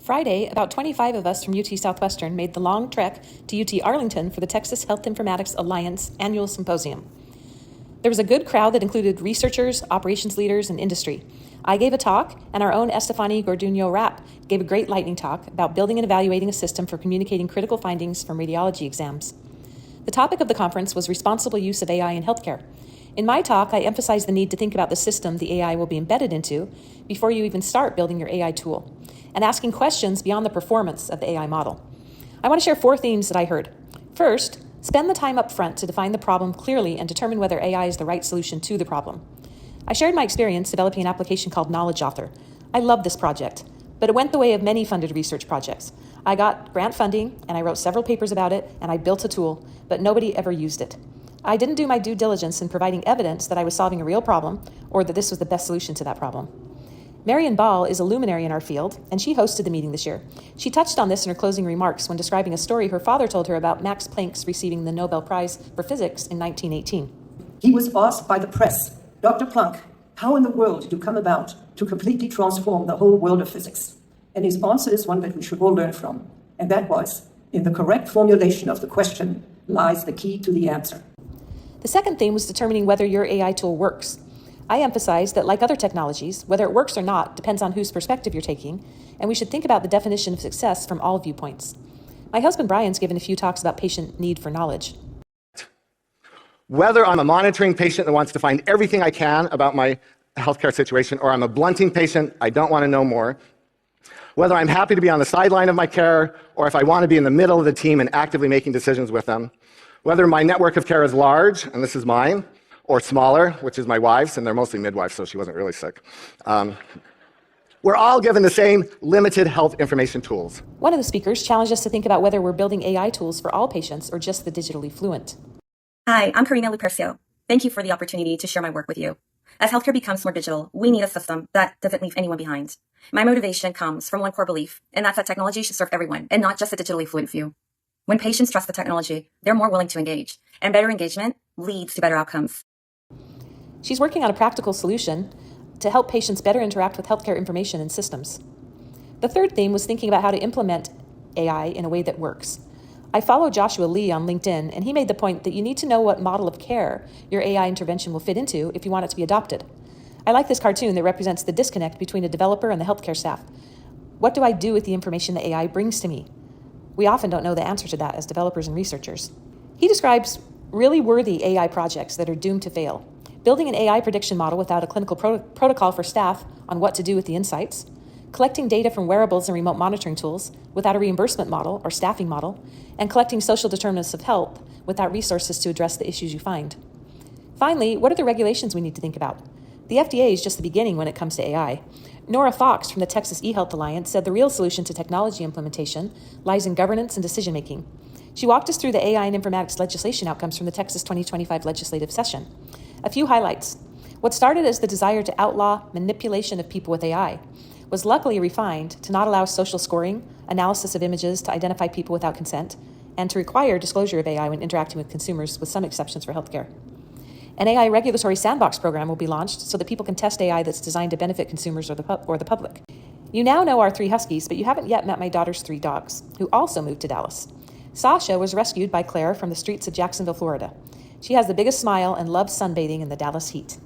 Friday, about 25 of us from UT Southwestern made the long trek to UT Arlington for the Texas Health Informatics Alliance annual symposium. There was a good crowd that included researchers, operations leaders, and industry. I gave a talk, and our own Estefany Gorduno-Rapp gave a great lightning talk about building and evaluating a system for communicating critical findings from radiology exams. The topic of the conference was responsible use of AI in healthcare. In my talk, I emphasized the need to think about the system the AI will be embedded into before you even start building your AI tool, and asking questions beyond the performance of the AI model. I want to share 4 themes that I heard. First, spend the time up front to define the problem clearly and determine whether AI is the right solution to the problem. I shared my experience developing an application called Knowledge Author. I love this project, but it went the way of many funded research projects. I got grant funding, and I wrote several papers about it, and I built a tool, but nobody ever used it. I didn't do my due diligence in providing evidence that I was solving a real problem or that this was the best solution to that problem. Marion Ball is a luminary in our field, and she hosted the meeting this year. She touched on this in her closing remarks when describing a story her father told her about Max Planck's receiving the Nobel Prize for Physics in 1918. He was asked by the press, "Dr. Planck, how in the world did you come about to completely transform the whole world of physics?" And his answer is one that we should all learn from, and that was, in the correct formulation of the question lies the key to the answer. The second theme was determining whether your AI tool works. I emphasized that, like other technologies, whether it works or not depends on whose perspective you're taking, and we should think about the definition of success from all viewpoints. My husband Brian's given a few talks about patient need for knowledge. Whether I'm a monitoring patient that wants to find everything I can about my healthcare situation, or I'm a blunting patient, I don't want to know more. Whether I'm happy to be on the sideline of my care, or if I want to be in the middle of the team and actively making decisions with them. Whether my network of care is large, and this is mine, or smaller, which is my wife's, and they're mostly midwives, so she wasn't really sick. We're all given the same limited health information tools. One of the speakers challenged us to think about whether we're building AI tools for all patients or just the digitally fluent. Hi, I'm Karina Lupercio. Thank you for the opportunity to share my work with you. As healthcare becomes more digital, we need a system that doesn't leave anyone behind. My motivation comes from one core belief, and that's that technology should serve everyone, and not just the digitally fluent few. When patients trust the technology, they're more willing to engage, and better engagement leads to better outcomes. She's working on a practical solution to help patients better interact with healthcare information and systems. The third theme was thinking about how to implement AI in a way that works. I follow Joshua Lee on LinkedIn, and he made the point that you need to know what model of care your AI intervention will fit into if you want it to be adopted. I like this cartoon that represents the disconnect between a developer and the healthcare staff. What do I do with the information the AI brings to me? We often don't know the answer to that as developers and researchers. He describes really worthy AI projects that are doomed to fail. Building an AI prediction model without a clinical protocol for staff on what to do with the insights, collecting data from wearables and remote monitoring tools without a reimbursement model or staffing model, and collecting social determinants of health without resources to address the issues you find. Finally, what are the regulations we need to think about? The FDA is just the beginning when it comes to AI. Nora Fox from the Texas eHealth Alliance said the real solution to technology implementation lies in governance and decision-making. She walked us through the AI and informatics legislation outcomes from the Texas 2025 legislative session. A few highlights. What started as the desire to outlaw manipulation of people with AI was luckily refined to not allow social scoring, analysis of images to identify people without consent, and to require disclosure of AI when interacting with consumers, with some exceptions for healthcare. An AI regulatory sandbox program will be launched so that people can test AI that's designed to benefit consumers or the public. You now know our 3 huskies, but you haven't yet met my daughter's 3 dogs, who also moved to Dallas. Sasha was rescued by Claire from the streets of Jacksonville, Florida. She has the biggest smile and loves sunbathing in the Dallas heat.